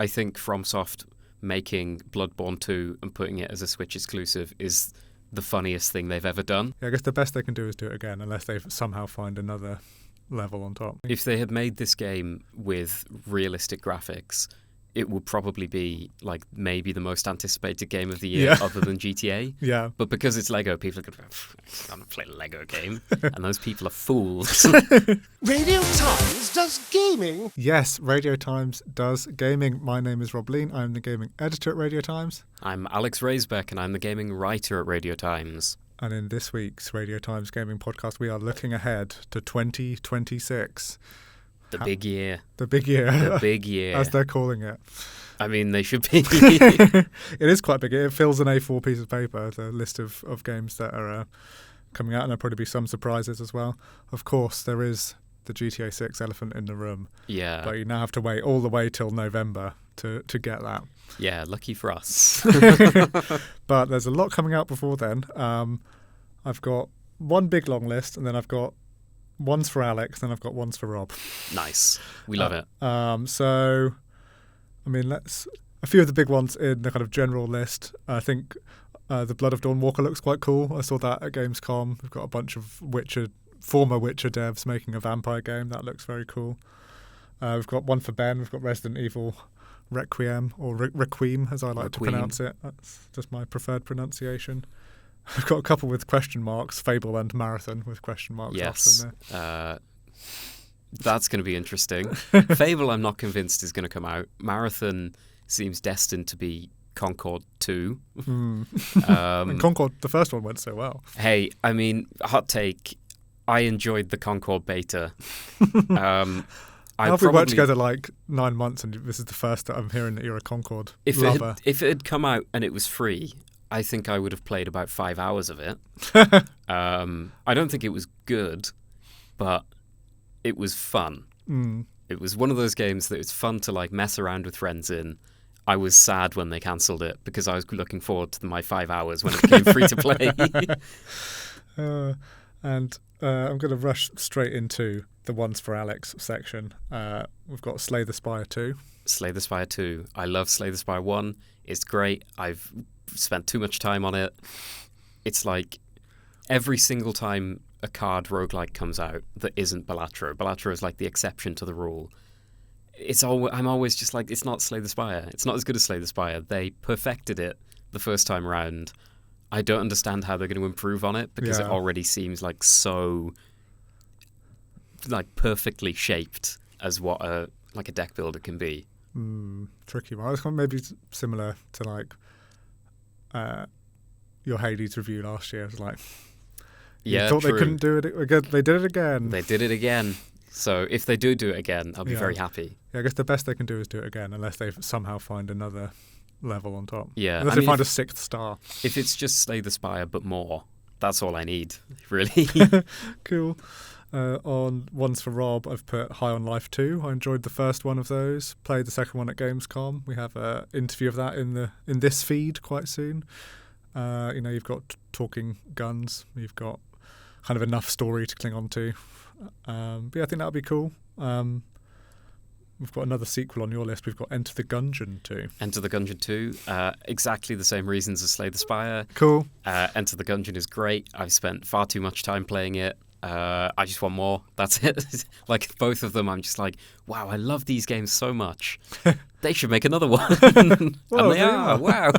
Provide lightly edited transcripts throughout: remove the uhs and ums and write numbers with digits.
I think FromSoft making Bloodborne 2 and putting it as a Switch exclusive is the funniest thing they've ever done. Yeah, I guess the best they can do is do it again, unless they somehow find another level on top. If they had made this game with realistic graphics, it would probably be like maybe the most anticipated game of the year other than GTA. Yeah. But because it's Lego, people are going to I'm play a Lego game. And those people are fools. Radio Times does gaming. Yes, Radio Times does gaming. My name is Rob Lean. I'm the gaming editor at Radio Times. I'm Alex Raisbeck, and I'm the gaming writer at Radio Times. And in this week's Radio Times gaming podcast, we are looking ahead to 2026. The big year. The big year. The big year. As they're calling it. I mean, they should be. It is quite big. It fills an A4 piece of paper, the list of games that are coming out, and there'll probably be some surprises as well. Of course, there is the GTA 6 elephant in the room. Yeah. But you now have to wait all the way till November to get that. Yeah, lucky for us. But there's a lot coming out before then. I've got one big long list, and then I've got one's for Alex, and I've got one's for Rob. Nice. We love it. So, I mean, a few of the big ones in the kind of general list. I think the Blood of Dawn Walker looks quite cool. I saw that at Gamescom. We've got a bunch of former Witcher devs making a vampire game. That looks very cool. We've got one for Ben. We've got Resident Evil Requiem, or Requiem, as I like to pronounce it. That's just my preferred pronunciation. I've got a couple with question marks, Fable and Marathon with question marks. Yes. After there. That's going to be interesting. Fable, I'm not convinced is going to come out. Marathon seems destined to be Concord 2. And Concord, the first one, went so well. Hey, I mean, hot take, I enjoyed the Concord beta. How have we worked together like 9 months, and this is the first that I'm hearing that you're a Concord lover? If it had come out and it was free, I think I would have played about 5 hours of it. I don't think it was good, but it was fun. It was one of those games that it's fun to like mess around with friends in. I was sad when they cancelled it because I was looking forward to my 5 hours when it became free to play. And I'm going to rush straight into the ones for Alex section. We've got Slay the Spire 2. Slay the Spire 2. I love Slay the Spire 1. It's great. I've spent too much time on it. It's like every single time a card roguelike comes out that isn't Balatro is like the exception to the rule. I'm always just like, it's not Slay the Spire. It's not as good as Slay the Spire. They perfected it the first time around. I don't understand how they're going to improve on it because it already seems like so like perfectly shaped as what a deck builder can be. Tricky one. It's maybe similar to like your Hades review last year. It was like, you thought true. They couldn't do it again. They did it again. They did it again. So if they do it again, I'll be very happy. Yeah, I guess the best they can do is do it again, unless they somehow find another level on top. Yeah, unless they find a sixth star. If it's just Slay the Spire but more, that's all I need, really. Cool. On ones for Rob, I've put High on Life 2. I enjoyed the first one of those. Played the second one at Gamescom. We have an interview of that in this feed quite soon. You've got talking guns. You've got kind of enough story to cling on to. But yeah, I think that'll be cool. We've got another sequel on your list. We've got Enter the Gungeon 2. Enter the Gungeon 2. Exactly the same reasons as Slay the Spire. Cool. Enter the Gungeon is great. I've spent far too much time playing it. I just want more. That's it. Like both of them, I'm just like, wow, I love these games so much. They should make another one. And they are. Wow.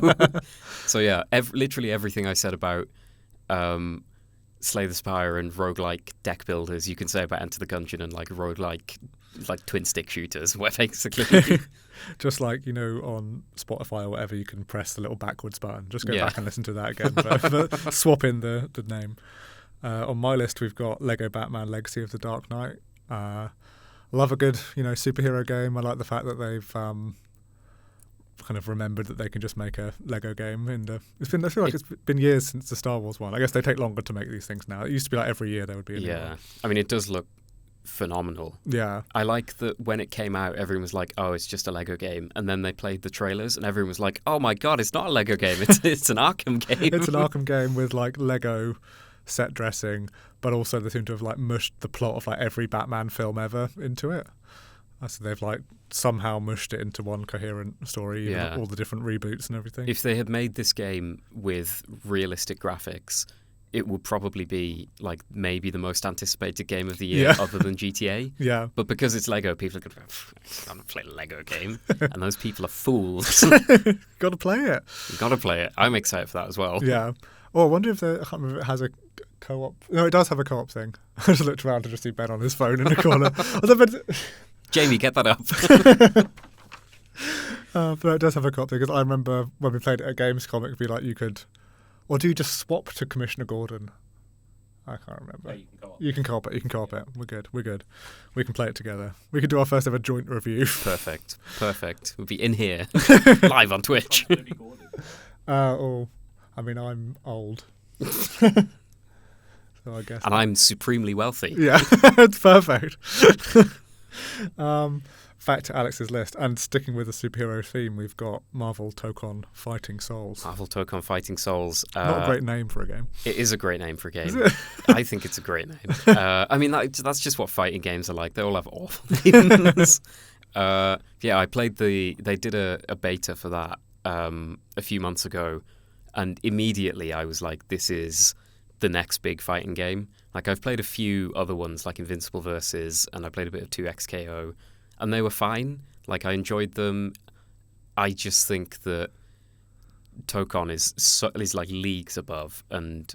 So yeah, literally everything I said about Slay the Spire and roguelike deck builders, you can say about Enter the Gungeon and like roguelike like twin stick shooters, where basically just like, on Spotify or whatever, you can press the little backwards button. Just go back and listen to that again, but swap in the name. On my list, we've got Lego Batman Legacy of the Dark Knight. Love a good, superhero game. I like the fact that they've kind of remembered that they can just make a Lego game. I feel like it's been years since the Star Wars one. I guess they take longer to make these things now. It used to be like every year there would be a new one. I mean, it does look phenomenal. Yeah. I like that when it came out, everyone was like, oh, it's just a Lego game. And then they played the trailers and everyone was like, oh my God, it's not a Lego game. It's an Arkham game. It's an Arkham game with like Lego set dressing, but also they seem to have like mushed the plot of like every Batman film ever into it. So they've like somehow mushed it into one coherent story, even Yeah. all the different reboots and everything. If they had made this game with realistic graphics, it would probably be like maybe the most anticipated game of the year Yeah. other than GTA. Yeah. But because it's Lego, people are going to play a Lego game. And those people are fools. Got to play it. You've got to play it. I'm excited for that as well. Yeah. Oh, I wonder if I can't remember if it has a co-op. No, it does have a co-op thing. I just looked around to just see Ben on his phone in the corner. Jamie, get that up. But it does have a co-op thing, because I remember when we played it at Gamescom, it could be like you could... Or do you just swap to Commissioner Gordon? I can't remember. You can co-op it. You can co-op it. We're good. We can play it together. We can do our first ever joint review. Perfect. We'll be in here, live on Twitch. I mean, I'm old. So I guess... And I'm supremely wealthy. Yeah, it's perfect. Back to Alex's list, and sticking with the superhero theme, we've got Marvel Tokon Fighting Souls. Marvel Tokon Fighting Souls. Not a great name for a game. It is a great name for a game. Is it? I think it's a great name. I mean, that's just what fighting games are like. They all have awful names. I played they did a beta for that a few months ago, and immediately I was like, this is the next big fighting game. Like, I've played a few other ones, like Invincible Versus, and I played a bit of 2XKO, and they were fine. Like, I enjoyed them. I just think that Tokon is like leagues above, and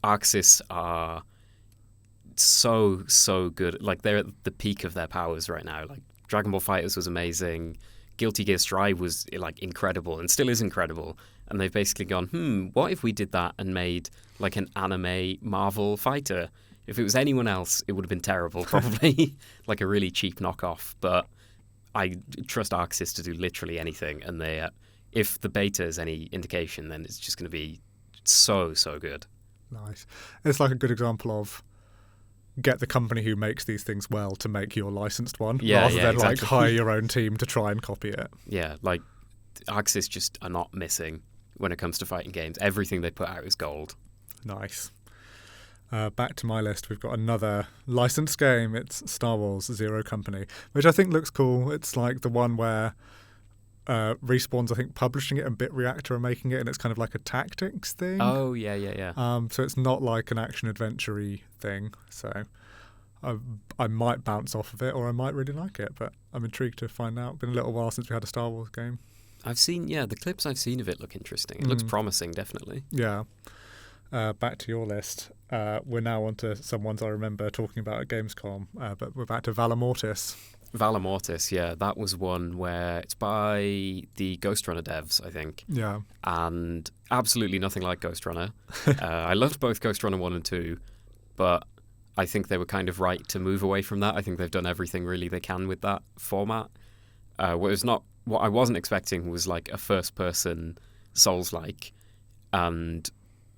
Arxis are so good. Like, they're at the peak of their powers right now. Like, Dragon Ball FighterZ was amazing. Guilty Gear Strive was like incredible and still is incredible. And they've basically gone, what if we did that and made like an anime Marvel fighter? If it was anyone else, it would have been terrible, probably. Like a really cheap knockoff. But I trust Arxis to do literally anything. And if the beta is any indication, then it's just going to be so good. Nice. It's like a good example of get the company who makes these things well to make your licensed one, rather than exactly. like hire your own team to try and copy it. Yeah, like Arxis just are not missing when it comes to fighting games. Everything they put out is gold. Nice. Back to my list, we've got another licensed game. It's Star Wars Zero Company, which I think looks cool. It's like the one where Respawn's, I think, publishing it and BitReactor are making it, and it's kind of like a tactics thing. Oh, yeah. So it's not like an action-adventure-y thing. So I might bounce off of it, or I might really like it, but I'm intrigued to find out. Been a little while since we had a Star Wars game. I've seen, the clips I've seen of it look interesting. It looks promising, definitely. Yeah. Back to your list. We're now on to some ones I remember talking about at Gamescom, but we're back to Valor Mortis. Valor Mortis, that was one where it's by the Ghost Runner devs, I think. Yeah. And absolutely nothing like Ghost Runner. I loved both Ghost Runner 1 and 2, but I think they were kind of right to move away from that. I think they've done everything really they can with that format. What I wasn't expecting was like a first-person Souls-like, and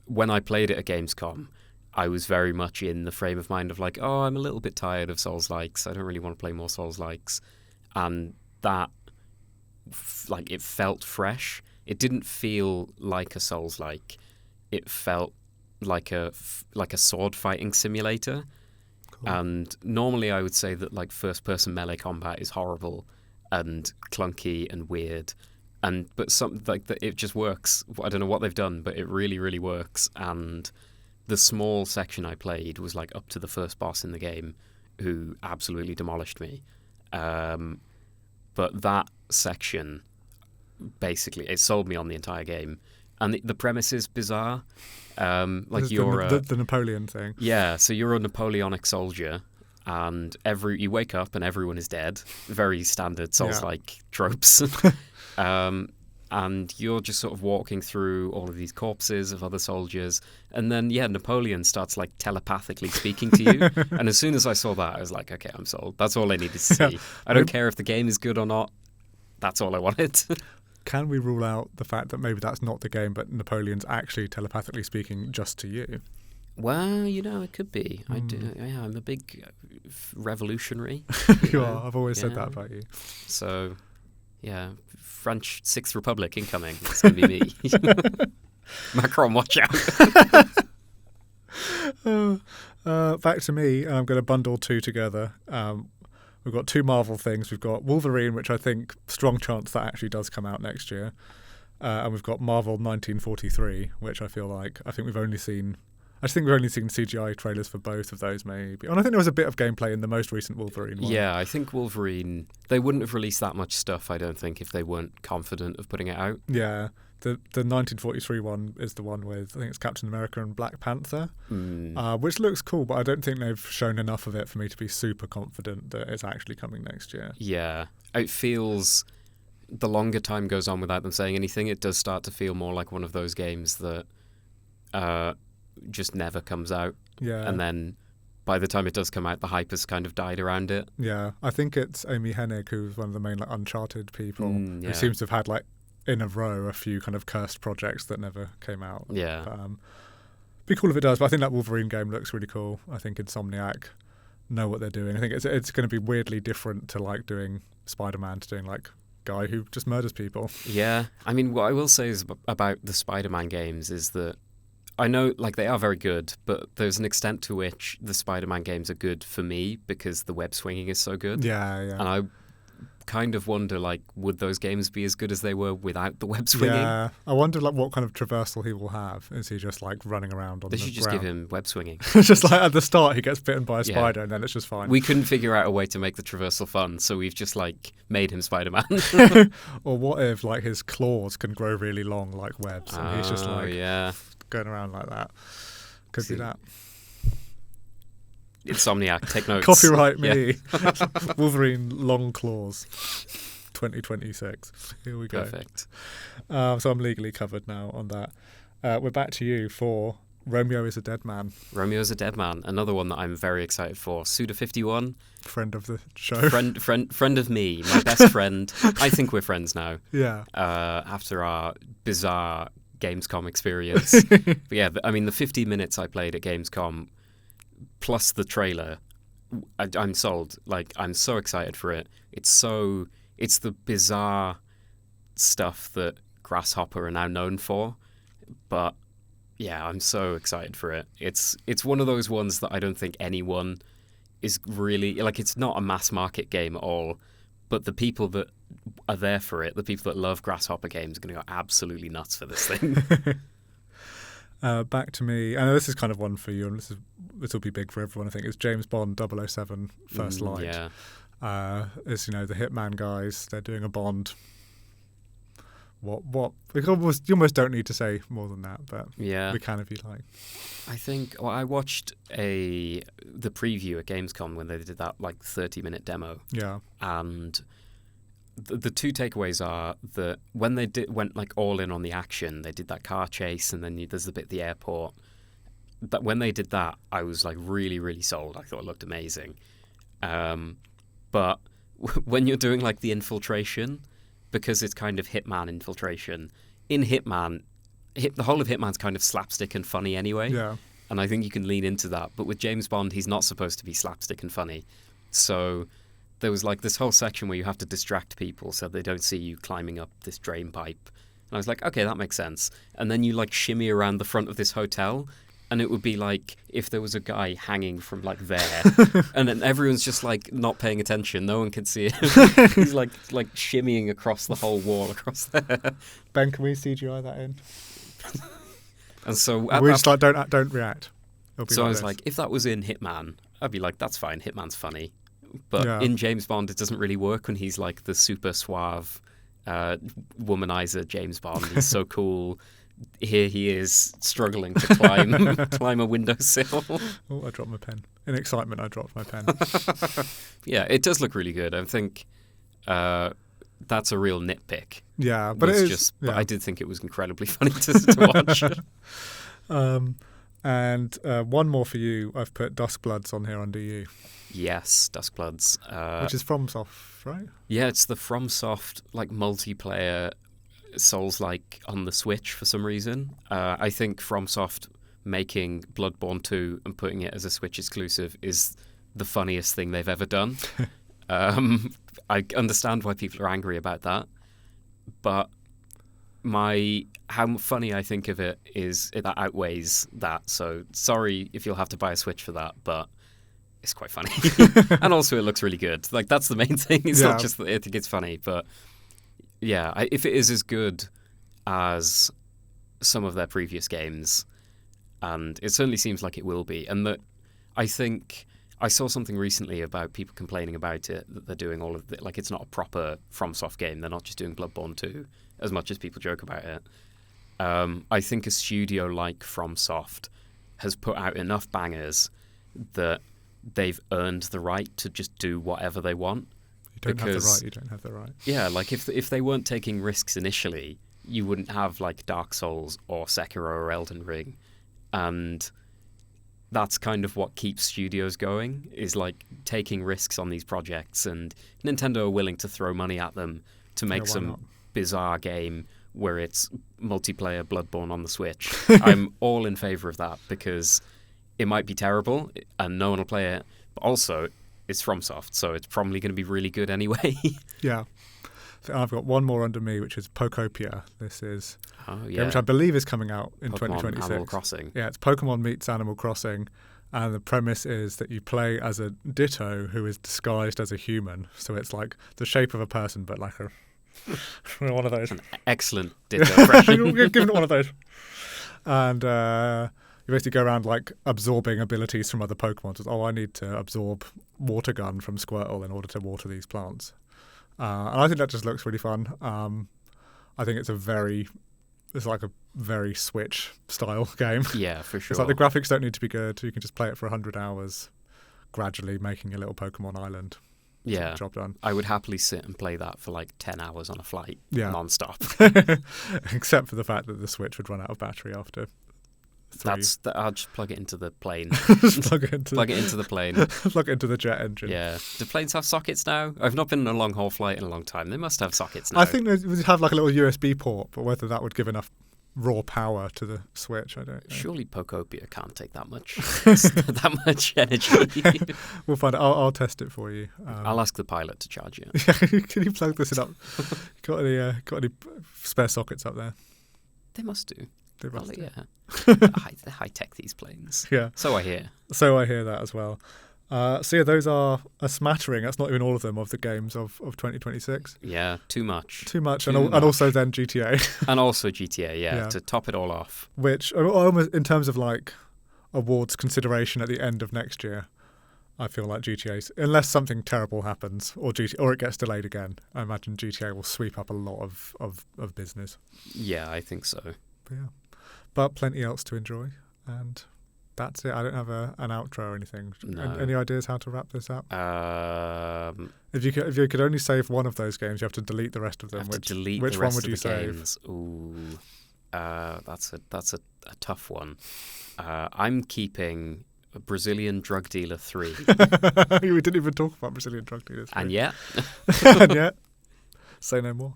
when I played it at Gamescom, I was very much in the frame of mind of like, I'm a little bit tired of Souls-likes. I don't really want to play more Souls-likes. And that, it felt fresh. It didn't feel like a Souls-like. It felt like a sword fighting simulator. Cool. And normally I would say that like first-person melee combat is horrible and clunky and weird. But something like that, it just works. I don't know what they've done, but it really, really works. And the small section I played was like up to the first boss in the game, who absolutely demolished me. But that section, basically, it sold me on the entire game. And the premise is bizarre. Like you're the Napoleon thing. Yeah, so you're a Napoleonic soldier, and you wake up and everyone is dead. Very standard Souls-like tropes. And you're just sort of walking through all of these corpses of other soldiers. And then, Napoleon starts like telepathically speaking to you. And as soon as I saw that, I was like, okay, I'm sold. That's all I needed to see. I don't care if the game is good or not. That's all I wanted. Can we rule out the fact that maybe that's not the game, but Napoleon's actually telepathically speaking just to you? Well, it could be. I'm a big revolutionary. You are. I've always said that about you. So, French Sixth Republic incoming. It's going to be me. Macron, watch out. Back to me. I'm going to bundle two together. We've got 2 Marvel things. We've got Wolverine, which I think strong chance that actually does come out next year. And we've got Marvel 1943, which I think we've only seen CGI trailers for both of those, maybe. And I think there was a bit of gameplay in the most recent Wolverine one. Yeah, I think Wolverine, they wouldn't have released that much stuff, I don't think, if they weren't confident of putting it out. Yeah. The 1943 one is the one with, I think it's Captain America and Black Panther, which looks cool, but I don't think they've shown enough of it for me to be super confident that it's actually coming next year. Yeah. It feels, the longer time goes on without them saying anything, it does start to feel more like one of those games that just never comes out. Yeah. And then by the time it does come out, the hype has kind of died around it. Yeah. I think it's Amy Hennig, who's one of the main Uncharted people, who seems to have had in a row a few kind of cursed projects that never came out. Yeah. But, be cool if it does, but I think that Wolverine game looks really cool. I think Insomniac know what they're doing. I think it's going to be weirdly different to doing Spider-Man to doing guy who just murders people. Yeah. I mean, what I will say is about the Spider-Man games is that I know they are very good, but there's an extent to which the Spider-Man games are good for me because the web swinging is so good. Yeah, yeah. And I kind of wonder, would those games be as good as they were without the web swinging? Yeah, I wonder what kind of traversal he will have. Is he just running around on the ground? They should just give him web swinging. Just at the start he gets bitten by a spider and then it's just fine. We couldn't figure out a way to make the traversal fun, so we've just made him Spider-Man. Or what if his claws can grow really long like webs and he's just going around like that? Could be that. Insomniac, take notes. Copyright me. Wolverine long claws 2026. Here we go. Perfect. So I'm legally covered now on that. We're back to you for Romeo is a Dead Man. Romeo is a Dead Man. Another one that I'm very excited for. Suda51. Friend of the show. Friend of me. My best friend. I think we're friends now. Yeah. After our bizarre Gamescom experience. But yeah, I mean, the 50 minutes I played at Gamescom plus the trailer, I'm sold. I'm so excited for it. It's the bizarre stuff that Grasshopper are now known for. But yeah, I'm so excited for it. It's one of those ones that I don't think anyone is really it's not a mass market game at all. But the people that are there for it, the people that love Grasshopper games, are going to go absolutely nuts for this thing. Back to me. I know this is kind of one for you, and this will be big for everyone. I think it's James Bond 007 First Light. Yeah. It's the Hitman guys. They're doing a Bond. What? You almost don't need to say more than that, but yeah, we can if you like. I think I watched the preview at Gamescom when they did that 30-minute demo. Yeah. And the two takeaways are that when they went all in on the action, they did that car chase, and then there's the bit at the airport. But when they did that, I was really, really sold. I thought it looked amazing. But when you're doing the infiltration, because it's kind of Hitman infiltration, in Hitman, the whole of Hitman's kind of slapstick and funny anyway. Yeah. And I think you can lean into that. But with James Bond, he's not supposed to be slapstick and funny. So there was this whole section where you have to distract people so they don't see you climbing up this drain pipe. And I was like, okay, that makes sense. And then you shimmy around the front of this hotel, and it would be if there was a guy hanging from there, and then everyone's just not paying attention. No one can see him. He's shimmying across the whole wall across there. Ben, can we CGI that in? And so we just don't react. So I was if that was in Hitman, I'd be that's fine. Hitman's funny. But in James Bond, it doesn't really work when he's the super suave womanizer James Bond. He's so cool. Here he is struggling to climb a windowsill. Oh, I dropped my pen. In excitement, I dropped my pen. Yeah, it does look really good. I think that's a real nitpick. Yeah, but it is. But I did think it was incredibly funny to watch. And one more for you. I've put Duskbloods on here under you. Yes, Duskbloods. Which is FromSoft, right? Yeah, it's the FromSoft multiplayer Souls-like on the Switch for some reason. I think FromSoft making Bloodborne 2 and putting it as a Switch exclusive is the funniest thing they've ever done. I understand why people are angry about that, but how funny I think of it is that outweighs that. So sorry if you'll have to buy a Switch for that, but it's quite funny. And also it looks really good. Like, that's the main thing. It's not just that I think it's funny, but yeah, if it is as good as some of their previous games, and it certainly seems like it will be, and that I think I saw something recently about people complaining about it, that they're doing all of it, like it's not a proper FromSoft game. They're not just doing Bloodborne 2, as much as people joke about it. I think a studio like FromSoft has put out enough bangers that they've earned the right to just do whatever they want. You don't have the right. Yeah, like if they weren't taking risks initially, you wouldn't have like Dark Souls or Sekiro or Elden Ring. And that's kind of what keeps studios going, is like taking risks on these projects, and Nintendo are willing to throw money at them to make some bizarre game where it's multiplayer Bloodborne on the Switch. I'm all in favour of that, because it might be terrible and no one will play it, but also it's FromSoft, so it's probably going to be really good anyway. Yeah. I've got one more under me, which is Pokopia. This is a game which I believe is coming out in Pokemon 2026. Animal Crossing. Yeah, it's Pokemon meets Animal Crossing, and the premise is that you play as a Ditto who is disguised as a human. So it's like the shape of a person, but like a one of those. An excellent Ditto impression. Give it one of those. And you basically go around like absorbing abilities from other Pokemon. So, I need to absorb Water Gun from Squirtle in order to water these plants. And I think that just looks really fun. I think it's like a very Switch style game. Yeah, for sure. It's like the graphics don't need to be good. You can just play it for 100 hours, gradually making a little Pokemon island. Yeah, job done. I would happily sit and play that for like 10 hours on a flight, non-stop. Except for the fact that the Switch would run out of battery after 3. I'll just plug it into the plane. plug it into the plane. Plug it into the jet engine. Yeah. Do planes have sockets now? I've not been on a long haul flight in a long time. They must have sockets now. I think they would have like a little USB port, but whether that would give enough raw power to the Switch, I don't know. Surely Pokopia can't take that much energy. We'll find it. I'll test it for you. I'll ask the pilot to charge you. Can you plug this up? Got any spare sockets up there? They must do. They must do. Yeah. They're high tech, these planes. Yeah. So I hear. So I hear that as well. So yeah, those are a smattering. That's not even all of them of the games of 2026. Yeah, too much. And also then GTA. And also GTA, yeah, to top it all off. Which, almost in terms of like awards consideration at the end of next year, I feel like GTA, unless something terrible happens or it gets delayed again, I imagine GTA will sweep up a lot of business. Yeah, I think so. But plenty else to enjoy, and that's it. I don't have an outro or anything. No. Any ideas how to wrap this up? If you could only save one of those games, you have to delete the rest of them. Which one would you save? Games. Ooh, that's a tough one. I'm keeping Brazilian Drug Dealer 3. We didn't even talk about Brazilian Drug Dealers 3. And yet, say no more.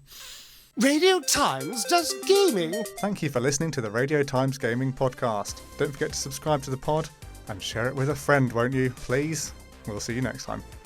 Radio Times does gaming. Thank you for listening to the Radio Times Gaming Podcast. Don't forget to subscribe to the pod and share it with a friend, won't you? Please. We'll see you next time.